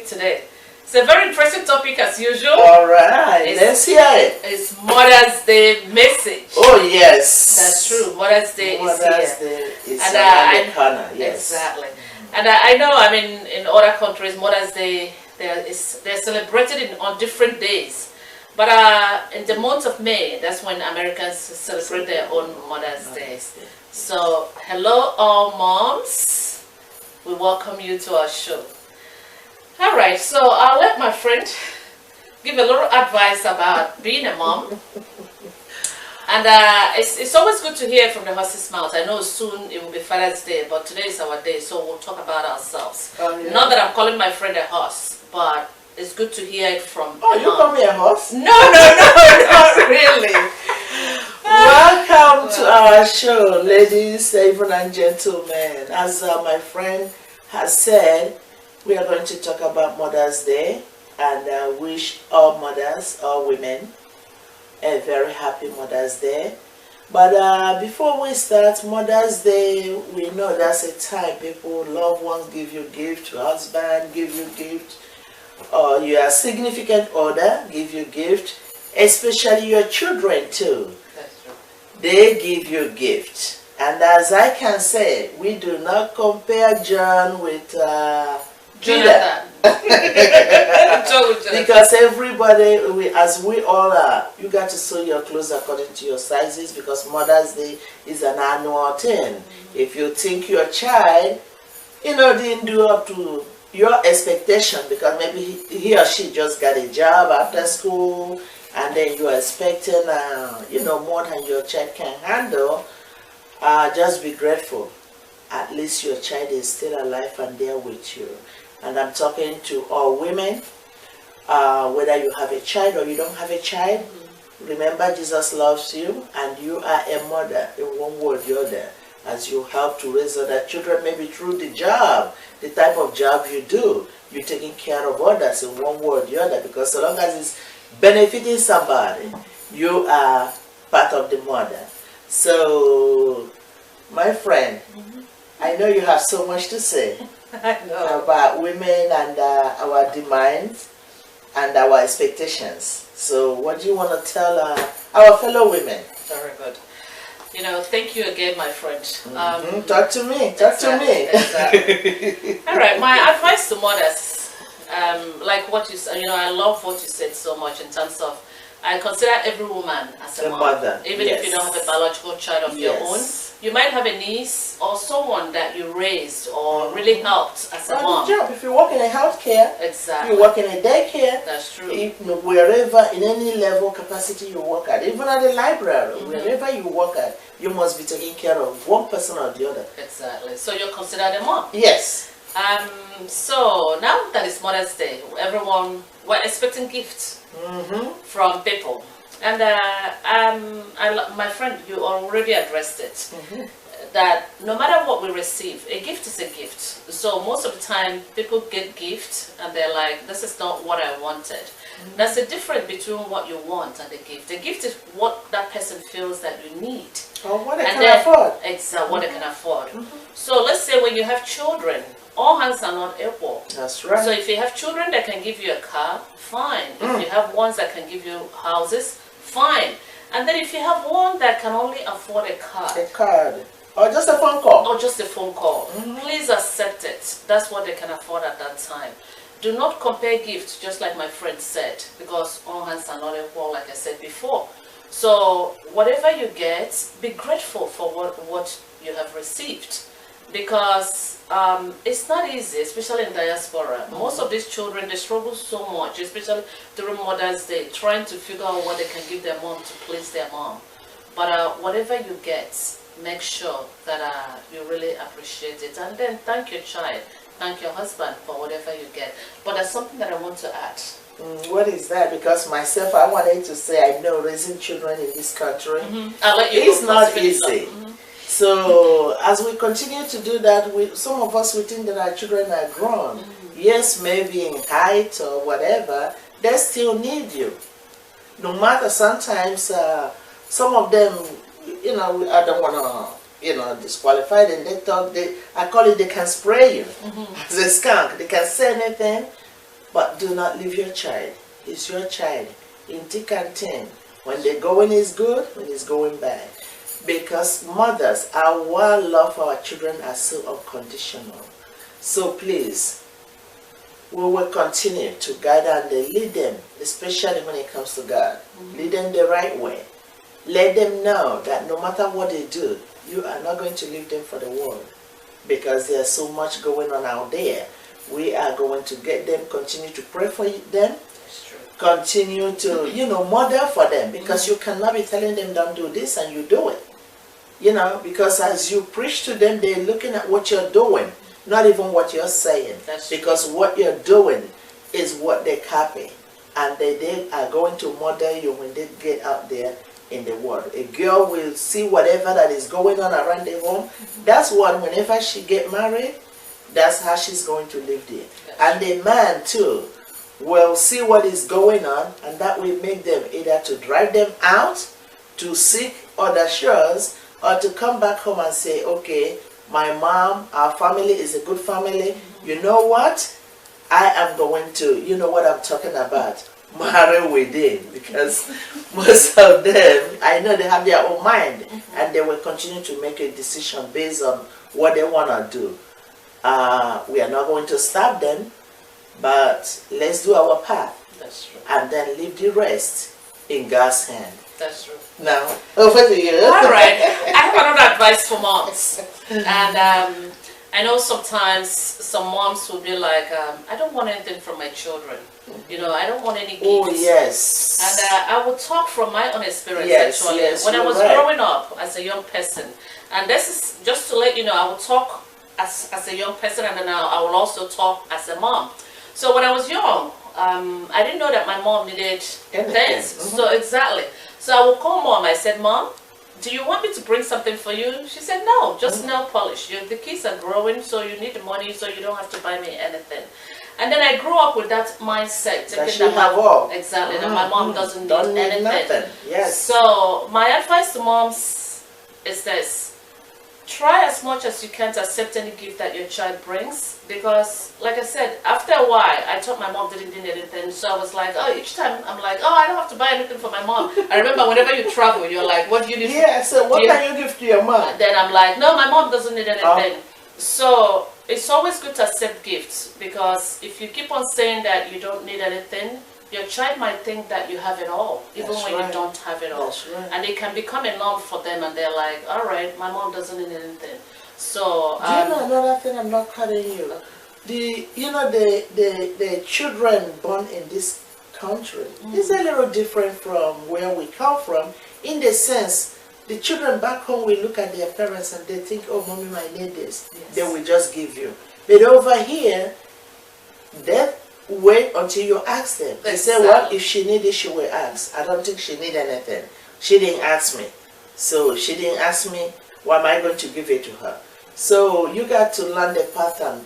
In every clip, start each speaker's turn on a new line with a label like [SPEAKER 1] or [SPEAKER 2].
[SPEAKER 1] Today. It's a very interesting topic as usual.
[SPEAKER 2] All right, let's hear it.
[SPEAKER 1] It's Mother's Day message.
[SPEAKER 2] Oh yes,
[SPEAKER 1] that's true. Mother's Day
[SPEAKER 2] is
[SPEAKER 1] here.
[SPEAKER 2] Mother's Day is around the corner. Yes,
[SPEAKER 1] exactly. And I know. I mean, in other countries, Mother's Day they're celebrated on different days. But in the month of May, that's when Americans celebrate their own Mother's Day. So, hello all moms. We welcome you to our show. Alright, so I'll let my friend give a little advice about being a mom. And it's always good to hear from the horse's mouth. I know soon it will be Father's Day, but today is our day, so we'll talk about ourselves.
[SPEAKER 2] Oh, yeah.
[SPEAKER 1] Not that I'm calling my friend a horse, but it's good to hear it from
[SPEAKER 2] Oh, you call me a horse?
[SPEAKER 1] No, not really.
[SPEAKER 2] Welcome to our show, ladies, even and gentlemen. As my friend has said, we are going to talk about Mother's Day and wish all mothers, all women, a very happy Mother's Day. But before we start, Mother's Day, we know that's a time people, loved ones give you gift, your husband give you gift, or your significant other give you gift, especially your children too.
[SPEAKER 1] That's true.
[SPEAKER 2] They give you gift. And as I can say, we do not compare John with
[SPEAKER 1] Jonathan.
[SPEAKER 2] Because everybody, as we all are, you got to sew your clothes according to your sizes, because Mother's Day is an annual thing. If you think your child, didn't do up to your expectation, because maybe he or she just got a job after school, and then you're expecting, more than your child can handle, just be grateful. At least your child is still alive and there with you. And I'm talking to all women, whether you have a child or you don't have a child. Remember, Jesus loves you, and you are a mother in one way or the other, as you help to raise other children, maybe through the job, the type of job you do. You're taking care of others in one way or the other, because so long as it's benefiting somebody, you are part of the mother. So, my friend, I know you have so much to say about women and our demands and our expectations. So what do you want to tell our fellow women?
[SPEAKER 1] Very good. Thank you again, my friend.
[SPEAKER 2] Talk to me. Talk to me.
[SPEAKER 1] Exactly. All right. My advice to mothers, like what you said, I love what you said so much in terms of, I consider every woman as a
[SPEAKER 2] mother.
[SPEAKER 1] Even if you don't have a biological child of your own. You might have a niece or someone that you raised or really helped as a mom.
[SPEAKER 2] Job. If you work in a healthcare,
[SPEAKER 1] exactly.
[SPEAKER 2] You work in a daycare,
[SPEAKER 1] that's true.
[SPEAKER 2] Wherever, in any level capacity you work at, even at a library, wherever you work at, you must be taking care of one person or the other.
[SPEAKER 1] Exactly. So you're considered a mom.
[SPEAKER 2] Yes.
[SPEAKER 1] So now that it's Mother's Day, everyone, we're expecting gifts from people. And my friend, you already addressed it, that no matter what we receive, a gift is a gift. So most of the time, people get gifts and they're like, this is not what I wanted. That's the difference between what you want and the gift. The gift is what that person feels that you need.
[SPEAKER 2] Or what they can afford.
[SPEAKER 1] Exactly, what they can afford. So let's say when you have children, all hands are not equal.
[SPEAKER 2] That's right.
[SPEAKER 1] So if you have children that can give you a car, fine. If you have ones that can give you houses, fine. And then if you have one that can only afford a card.
[SPEAKER 2] Or just a phone call.
[SPEAKER 1] Or just a phone call. Please accept it. That's what they can afford at that time. Do not compare gifts, just like my friend said, because all hands are not equal, like I said before. So whatever you get, be grateful for what you have received. Because it's not easy, especially in diaspora. Most of these children, they struggle so much, especially during Mother's Day, trying to figure out what they can give their mom to please their mom. But whatever you get, make sure that you really appreciate it. And then thank your child. thank your husband for whatever you get. But there's something that I want to add.
[SPEAKER 2] What is that? Because myself, I wanted to say, I know raising children in this country
[SPEAKER 1] I'll let you
[SPEAKER 2] is
[SPEAKER 1] go
[SPEAKER 2] not
[SPEAKER 1] first, finish up.
[SPEAKER 2] easy. So as we continue to do that, some of us, we think that our children are grown. Yes, maybe in height or whatever, they still need you. No matter, sometimes some of them, I don't want to, disqualify them. They talk, I call it, they can spray you as a skunk. They can say anything, but do not leave your child. It's your child in thick and thin. When the going is good, when it's going bad. Because mothers, our love for our children are so unconditional. So please, we will continue to guide and lead them, especially when it comes to God. Lead them the right way. Let them know that no matter what they do, you are not going to leave them for the world. Because there's so much going on out there. We are going to get them, continue to pray for them. Continue to, model for them. Because you cannot be telling them don't do this and you do it. Because as you preach to them, they're looking at what you're doing, not even what you're saying. Because what you're doing is what they copy. And they are going to model you when they get out there in the world. A girl will see whatever that is going on around the home. That's what, whenever she get married, that's how she's going to live there. And the man too will see what is going on, and that will make them either to drive them out, to seek other shores, or to come back home and say, okay, my mom, our family is a good family. You know what? I am going to, you know what I'm talking about, marry within. Because most of them, I know they have their own mind, and they will continue to make a decision based on what they want to do. We are not going to stop them, but let's do our path. That's true. And then leave the rest in God's hand.
[SPEAKER 1] That's true.
[SPEAKER 2] Now, over to you.
[SPEAKER 1] All right. I have another advice for moms. And I know sometimes some moms will be like, I don't want anything from my children. I don't want any gifts.
[SPEAKER 2] Oh, yes.
[SPEAKER 1] And I will talk from my own experience, actually.
[SPEAKER 2] Yes,
[SPEAKER 1] when I was growing up as a young person, and this is just to let you know, I will talk as a young person, and then I will also talk as a mom. So when I was young, I didn't know that my mom needed things. So exactly. So I would call mom. I said, Mom, do you want me to bring something for you? She said, no, just nail polish. The kids are growing, so you need the money, so you don't have to buy me anything. And then I grew up with that mindset, thinking that my mom doesn't need anything.
[SPEAKER 2] Yes.
[SPEAKER 1] So my advice to moms is this. Try as much as you can to accept any gift that your child brings, because like I said, after a while I thought my mom didn't need anything, so I was like, each time I'm like, I don't have to buy anything for my mom. I remember whenever you travel, you're like, what do you need?
[SPEAKER 2] So what can you give to your mom?
[SPEAKER 1] Then I'm like, no, my mom doesn't need anything. So it's always good to accept gifts, because if you keep on saying that you don't need anything, your child might think that you have it all, even when you don't have it all. And it can become a norm for them, and they're like, all right, my mom doesn't need anything. So
[SPEAKER 2] do you know another thing? I'm not cutting you. The children born in this country is a little different from where we come from, in the sense the children back home will look at their parents and they think, oh, mommy might need this. They will just give you. But over here, they wait until you ask them. They say, well, if she need it, she will ask. I don't think she need anything. She didn't ask me. So she didn't ask me, why am I going to give it to her? So you got to learn the pattern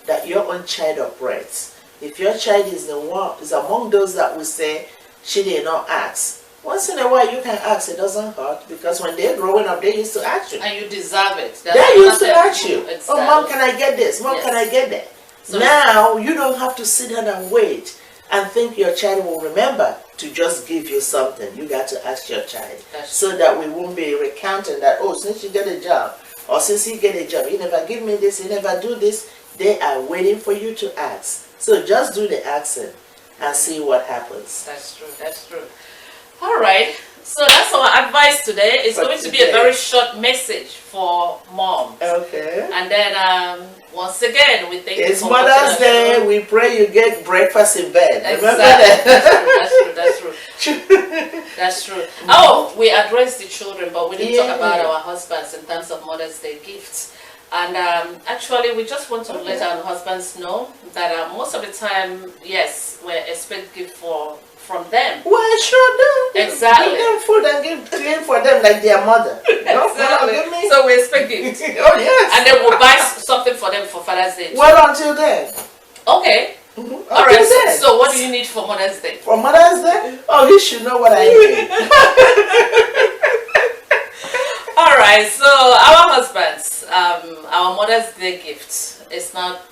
[SPEAKER 2] that your own child operates. If your child is among those that will say, she did not ask, once in a while you can ask, it doesn't hurt, because when they're growing up, they used to ask you.
[SPEAKER 1] And you deserve it.
[SPEAKER 2] They used to ask you, oh, Mom, can I get this? Mom, can I get that? So now you don't have to sit down and wait and think your child will remember to just give you something. You got to ask your child, so that we won't be recounting that, oh, since you get a job, or since he get a job, he never give me this, he never do this. They are waiting for you to ask. So just do the asking and see what happens.
[SPEAKER 1] That's true. That's true. All right. So that's our advice today. It's going to be a very short message for moms.
[SPEAKER 2] Okay.
[SPEAKER 1] And then once again, we thank you.
[SPEAKER 2] It's Mother's Day. We pray you get breakfast in bed.
[SPEAKER 1] Exactly. That's true. That's true. Oh, we addressed the children, but we didn't talk about our husbands in terms of Mother's Day gifts. And actually, we just want to let our husbands know that most of the time, yes, we expect gift from them.
[SPEAKER 2] Well, sure do.
[SPEAKER 1] Exactly.
[SPEAKER 2] Give them food and clean for them like their mother. No,
[SPEAKER 1] Exactly.
[SPEAKER 2] give me.
[SPEAKER 1] So we expect gift.
[SPEAKER 2] Oh yes.
[SPEAKER 1] And then we'll buy something for them for Father's Day.
[SPEAKER 2] Well, until then.
[SPEAKER 1] Okay.
[SPEAKER 2] Mm-hmm.
[SPEAKER 1] All right. So what do you need for Mother's Day?
[SPEAKER 2] For Mother's Day? Oh, he should know what I need.
[SPEAKER 1] All right. So our husbands, our Mother's Day gift is not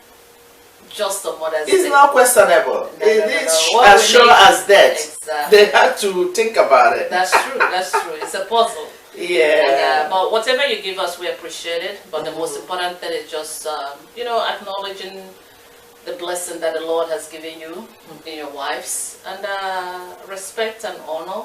[SPEAKER 1] just a Mother's Day.
[SPEAKER 2] It's not questionable. It is as sure as that.
[SPEAKER 1] Exactly.
[SPEAKER 2] They have to think about it.
[SPEAKER 1] That's true. That's true. It's a puzzle.
[SPEAKER 2] Yeah.
[SPEAKER 1] And, but whatever you give us, we appreciate it. But the most important thing is just, acknowledging the blessing that the Lord has given you in your wives, and respect and honor.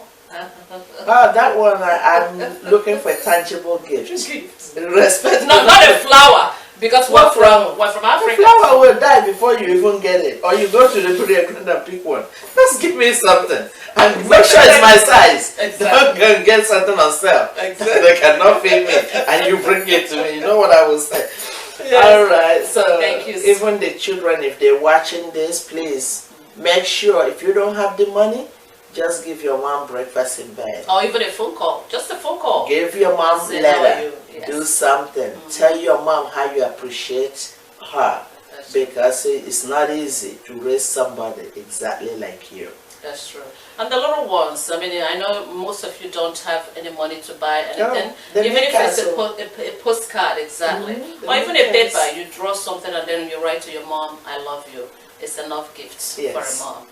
[SPEAKER 2] That one, I'm looking for tangible gifts. Respect.
[SPEAKER 1] Not a flower, because we're from Africa.
[SPEAKER 2] The flower will die before you even get it, or you go to the burial ground and pick one. Just give me something, and make sure it's my size.
[SPEAKER 1] Exactly.
[SPEAKER 2] Don't go and get something on sale.
[SPEAKER 1] Exactly.
[SPEAKER 2] They cannot feed me, and you bring it to me. You know what I will say.
[SPEAKER 1] Yes.
[SPEAKER 2] All right. So
[SPEAKER 1] thank you.
[SPEAKER 2] Even the children, if they're watching this, please make sure if you don't have the money, just give your mom breakfast in bed.
[SPEAKER 1] Or even a phone call. Just a phone call.
[SPEAKER 2] Give your mom a
[SPEAKER 1] Say
[SPEAKER 2] letter.
[SPEAKER 1] yes.
[SPEAKER 2] Do something. Tell your mom how you appreciate her. Because it's not easy to raise somebody exactly like you.
[SPEAKER 1] That's true. And the little ones, I mean, I know most of you don't have any money to buy anything. Even if it's a postcard, exactly. Or even a paper, you draw something and then you write to your mom, I love you. It's enough gifts for a mom.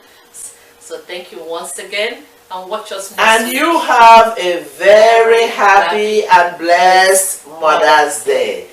[SPEAKER 1] So thank you once again, and watch us next week.
[SPEAKER 2] You have a very happy and blessed Mother's Day.